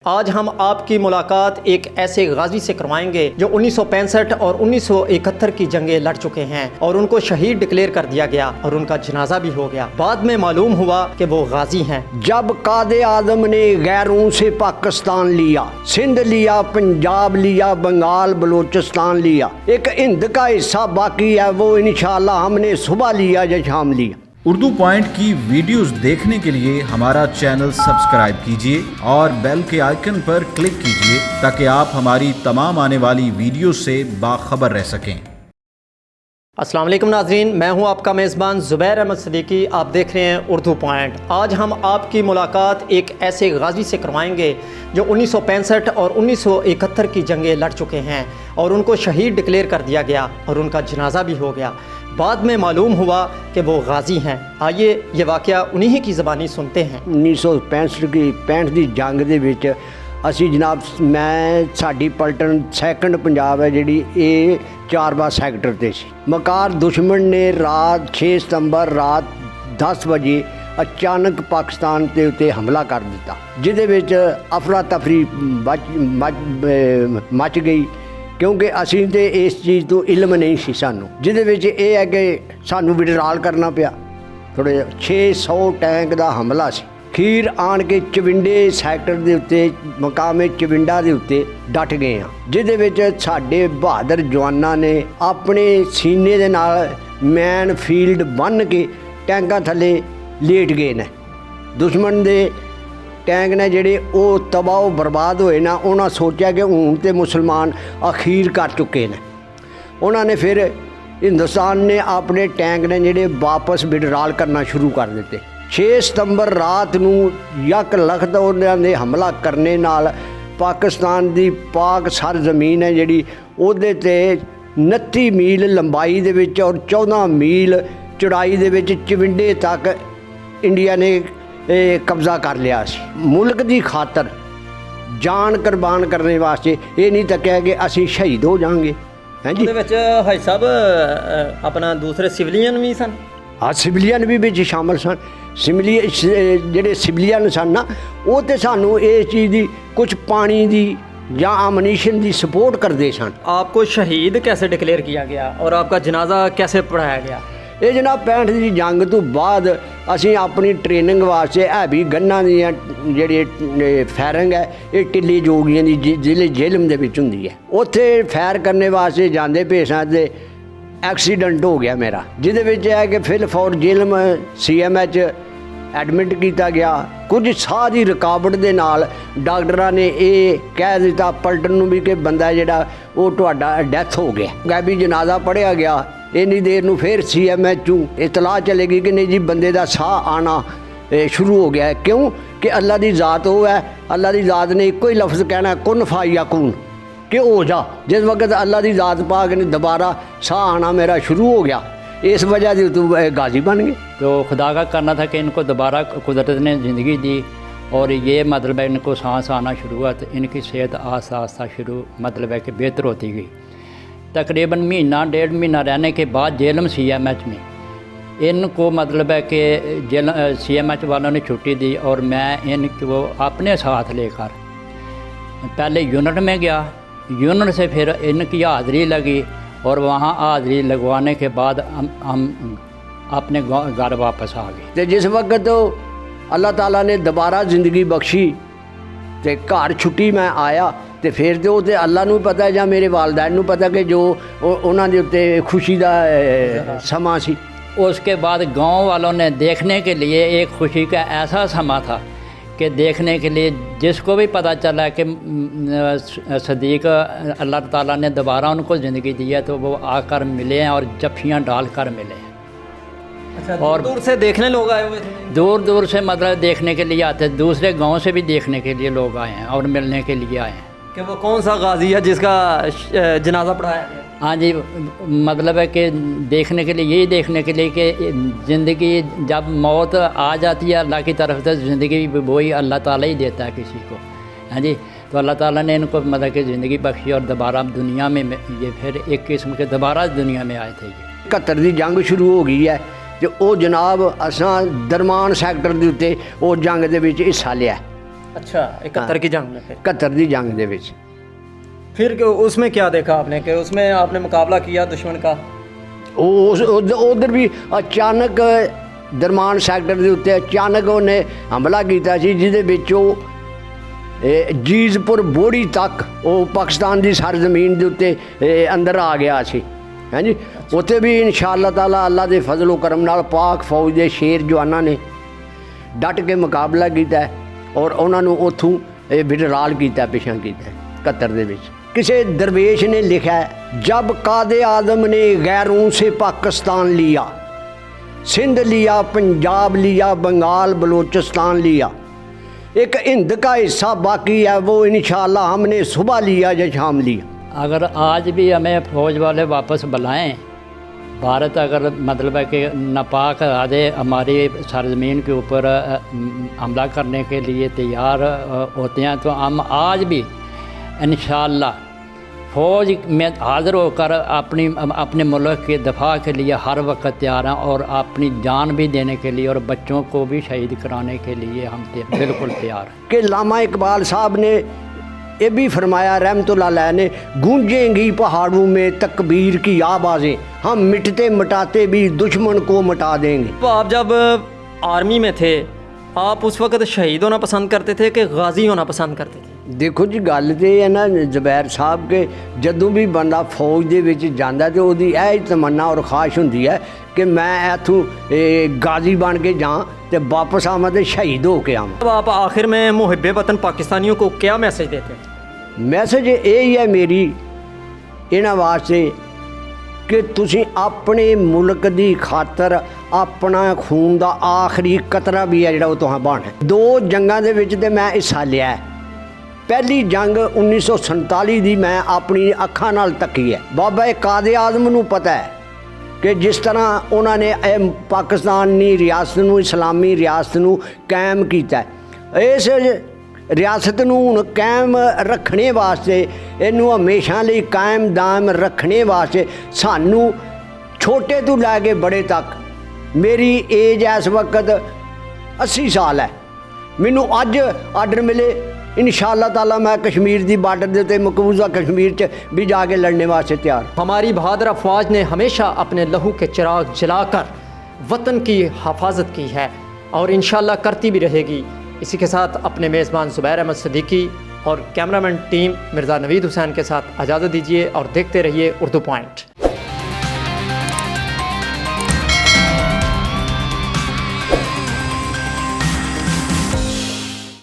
आज हम आपकी मुलाकात एक ऐसे गाजी से करवाएंगे जो 1965 और 1971 की जंगें लड़ चुके हैं और उनको शहीद डिक्लेयर कर दिया गया और उनका जनाजा भी हो गया। बाद में मालूम हुआ कि वो गाजी हैं। जब कादे आजम ने गैरों से पाकिस्तान लिया, सिंध लिया, पंजाब लिया, बंगाल बलूचिस्तान लिया, एक हिंद का हिस्सा बाकी है, वो इंशाल्लाह हमने सुबह लिया या शाम लिया। उर्दू पॉइंट की वीडियोस देखने के लिए हमारा चैनल सब्सक्राइब कीजिए और बेल के आइकन पर क्लिक कीजिए ताकि आप हमारी तमाम आने वाली वीडियो से बाखबर रह सकें। अस्सलाम वालेकुम नाज़रीन, मैं हूं आपका मेज़बान ज़ुबैर अहमद सदीकी। आप देख रहे हैं उर्दू पॉइंट। आज हम आपकी मुलाकात एक ऐसे गाजी से करवाएंगे जो 1965 और 1971 की जंगें लड़ चुके हैं और उनको शहीद डिक्लेयर कर दिया गया और उनका जनाजा भी हो गया। बाद में मालूम हुआ कि वो गाजी हैं। आइए ये वाक़या उन्हीं की ज़बानी सुनते हैं। 1965 की जंग ਦੇ ਵਿੱਚ ਅਸੀਂ जनाब मैं साडी पलटन सैकंड पंजाब है जी, ये 4 सैक्टर ते सी। मकार दुश्मन ने रात 6 सितंबर रात 10 बजे अचानक पाकिस्तान के उत्ते हमला कर दिता, जिहदे विच अफरा तफरी मच गई क्योंकि असीं ते इस चीज़ तो इल्म नहीं सी सानू, जिहदे विच ये है कि सानू विड्रॉल करना पिया। थोड़े 600 टैंक का हमला सी। खीर आन के चविंडे सैक्टर के उत्ते मकामे चविंडा के उत्ते डट गए हैं, जिहदे विच साडे बहादुर जवानां ने अपने सीने दे नाल मैन फील्ड बन के टैंकां थल्ले लेट गए ने। दुश्मन दे टैंक ने ਜਿਹੜੇ ਉਹ तबाह बर्बाद होए ना, उन्होंने सोचा कि हुण ते मुसलमान अखीर कर चुके हैं। उन्होंने फिर हिंदुस्तान ने अपने टैंक ने ਜਿਹੜੇ वापस विड्रॉल करना शुरू कर दिते। 6 सितंबर रात ਨੂੰ यक लखत ਉਹਨਾਂ ਨੇ हमला करने नाल पाकिस्तान की पाक सर जमीन है ਜਿਹੜੀ ਉਹਦੇ ਤੇ 29 मील लंबाई ਦੇ ਵਿੱਚ और 14 मील चौड़ाई ਦੇ ਵਿੱਚ ਚਵਿੰਡੇ तक इंडिया ने कब्जा कर लिया। मुल्क की खातर जान कुर्बान करने वास्ते ये नहीं तकिया कि असी शहीद हो जाएंगे। हैं जी हाजी साहब अपना दूसरे सिविलियन भी सन। हाँ, सिविलियन भी विच शामिल सन। ਜਿਹੜੇ सिविलियन सन ना, वो तो सानू इस चीज़ की कुछ पानी की या अमनीशन की सपोर्ट करते सन। आपको शहीद कैसे डिक्लेयर किया गया और आपका जनाजा कैसे पढ़ाया गया? ये जनाब 65 की जंग तो बाद असी अपनी ट्रेनिंग वास्ते हैवी गन्ना दियां ਜਿਹੜੀ फायरिंग है ये टिल्ली जोगियां की जिले जेलम दे विच हुंदी है। उत्थे फायर करने वास्ते जांदे पेशां ते एक्सीडेंट हो गया मेरा, जिहदे विच है कि फिल फॉर जेलम CMH एडमिट किया गया। कुछ साह की रुकावट के नाल डॉक्टरां ने यह कह दिता पलटन नूं भी कि बंदा जिहड़ा वो तुहाडा डैथ हो गया। गैबी जनाजा पढ़िया गया। इन्नी देर नूं फिर CMH चूँ इतलाह चलेगी कि नहीं जी बंदे का साह आना शुरू हो गया है। क्यों कि अल्लाह की ज़ात वो है, अल्लाह की ज़ात ने एक ही लफ्ज़ कहना कुन फायकुन कि हो जा। जिस वक्त अल्लाह की ज़ात पाक ने दोबारा साह आना मेरा शुरू हो गया, इस वजह से तो गाजी बन गए। तो खुदा का करना था कि इनको दोबारा कुदरत ने ज़िंदगी दी और ये मतलब है इनको सांस आना शुरू हुआ, तो इनकी सेहत आस्ता आस्ता शुरू मतलब है कि बेहतर होती गई। तकरीबन महीना 1.5 महीना रहने के बाद जेलम CMH में इनको मतलब है कि CMH वालों ने छुट्टी दी और मैं इनको अपने साथ लेकर पहले यूनिट में गया। यूनिट से फिर इनकी हाज़िरी लगी और वहाँ हाज़िरी लगवाने के बाद हम अपने घर वापस आ गए। तो जिस वक्त तो अल्लाह ताला ने दोबारा ज़िंदगी बख्शी तो घर छुट्टी मैं आया, तो फिर तो अल्लाह नूं पता है या मेरे वालदैन नूं पता कि जो उन्होंने उत्ते खुशी का समा सी। उसके बाद गांव वालों ने देखने के लिए एक खुशी का ऐसा समा था कि देखने के लिए जिसको भी पता चला कि सदीक अल्लाह ताला ने दोबारा उनको ज़िंदगी दी है, तो वो आकर मिले हैं और जफ्फियाँ डाल कर मिले हैं। अच्छा, और दूर से देखने लोग आए हुए थे? दूर दूर से मतलब देखने के लिए आते, दूसरे गांव से भी देखने के लिए लोग आए हैं और मिलने के लिए आए हैं कि वो कौन सा गाजी है जिसका जनाजा पढ़ाया गया। हाँ जी, मतलब है कि देखने के लिए, यही देखने के लिए कि ज़िंदगी जब मौत आ जाती है अल्लाह की तरफ से, ज़िंदगी वही अल्लाह ताला ही देता है किसी को। हाँ जी, तो अल्लाह ताला ने इनको मतलब कि ज़िंदगी बख्शी और दोबारा दुनिया में ये फिर एक किस्म के दोबारा दुनिया में आए थे। 71 की जंग शुरू हो गई है, तो वो जनाब असां दरमान सैक्टर के उत्ते वो जंग के हिस्सा लिया। अच्छा 71 की जंग में फिर 71 ਦੀ ਜੰਗ ਦੇ ਵਿੱਚ उसमें क्या देखा आपने कि उसमें आपने मुकाबला किया दुश्मन का? ਉਧਰ ਵੀ ਅਚਾਨਕ ਦਰਮਾਨ ਸੈਕਟਰ ਦੇ ਉੱਤੇ ਅਚਾਨਕ ਉਹਨੇ ਹਮਲਾ ਕੀਤਾ ਸੀ, ਜਿਹਦੇ ਵਿੱਚ ਉਹ ਜੀਜ਼ਪੁਰ ਬੋੜੀ ਤੱਕ ਉਹ ਪਾਕਿਸਤਾਨ ਦੀ ਸਰਜ਼ਮੀਨ ਦੇ ਉੱਤੇ ਅੰਦਰ ਆ ਗਿਆ ਸੀ। ਹਾਂਜੀ, ਉੱਥੇ ਵੀ ਇਨਸ਼ਾਅੱਲਾ ਤਾਲਾ ਅੱਲਾ ਦੇ ਫਜ਼ਲ ਕਰਮ ਨਾਲ ਪਾਕ ਫੌਜ ਦੇ ਸ਼ੇਰ ਜਵਾਨਾਂ ਨੇ ਡਟ ਕੇ ਮੁਕਾਬਲਾ ਕੀਤਾ ਔਰ ਉਹਨਾਂ ਨੂੰ ਉੱਥੋਂ ਵਿਡਰਾਲ ਕੀਤਾ, ਪਿਛਾਂ ਕੀਤਾ 71 ਦੇ ਵਿੱਚ। किसी दरवेश ने लिखा है, जब कादे आदम ने गैरों से पाकिस्तान लिया, सिंध लिया, पंजाब लिया, बंगाल बलूचिस्तान लिया, एक हिंद का हिस्सा बाकी है, वो इंशाअल्लाह हमने सुबह लिया या शाम लिया। अगर आज भी हमें फ़ौज वाले वापस बुलाएं, भारत अगर मतलब है कि नापाक आदे हमारी सरजमीन के ऊपर हमला करने के लिए तैयार होते हैं, तो हम आज भी इंशाअल्लाह फ़ौज में हाज़िर होकर अपने मुल्क के दफा के लिए हर वक्त तैयार हैं और अपनी जान भी देने के लिए और बच्चों को भी शहीद कराने के लिए हम बिल्कुल तैयार हैं। कि लामा इकबाल साहब ने ये भी फरमाया रहमतुल्लाह अलैह ने, गूंजेंगी पहाड़ों में तकबीर की आवाज़ें, हम मिटते मिटाते भी दुश्मन को मिटा देंगे। तो आप जब आर्मी में थे, आप उस वक्त शहीद होना पसंद करते थे कि गाजी होना पसंद करते थे? देखो जी, गल तो है ना जुबैर साहब के जदों भी बंदा फौज दे विच जांदा ते ओहदी यह तमन्ना और ख्वाहिश हुंदी है कि मैं इत्थों गाजी बन के जाऊँ ते वापस आवां ते शहीद हो के आवां। अब आप आखिर में मुहिब्बे वतन पाकिस्तानियों को क्या मैसेज देते हैं? मैसेज यही है मेरी इन्हां वास्ते कि तुसीं अपने मुल्क दी खातर अपना खून दा आखिरी कतरा भी है जिहड़ा ओह तुहां बहाना। 2 जंगां दे विच ते मैं हिस्सा लिया है। पहली जंग 1947 दी मैं अपनी अखां नाल तकी है। बाबा कादे आज़म नूं पता है कि जिस तरह उन्होंने पाकिस्तानी रियासत नूं, इस्लामी रियासत नूं कायम कीता है, इस रियासत नूं हुण कायम रखने वास्ते, इनू हमेशा लई कायम दायम रखने वास्ते सानू छोटे तो लैके बड़े तक, मेरी एज इस वक्त 80 साल है, मैनू अज आर्डर मिले इंशाअल्लाह ताला मैं कश्मीर की बार्डर के उत्ते मकबूजा कश्मीर च भी जाके लड़ने वास्ते तैयार। हमारी बहादुर अफवाज ने हमेशा अपने लहू के चिराग जलाकर वतन की हिफाजत की है और इंशाअल्लाह करती भी रहेगी। इसी के साथ अपने मेज़बान ज़ुबैर अहमद सिद्दीकी और कैमरामैन टीम मिर्ज़ा नवीद हुसैन के साथ इजाज़त दीजिए और देखते रहिए उर्दू पॉइंट।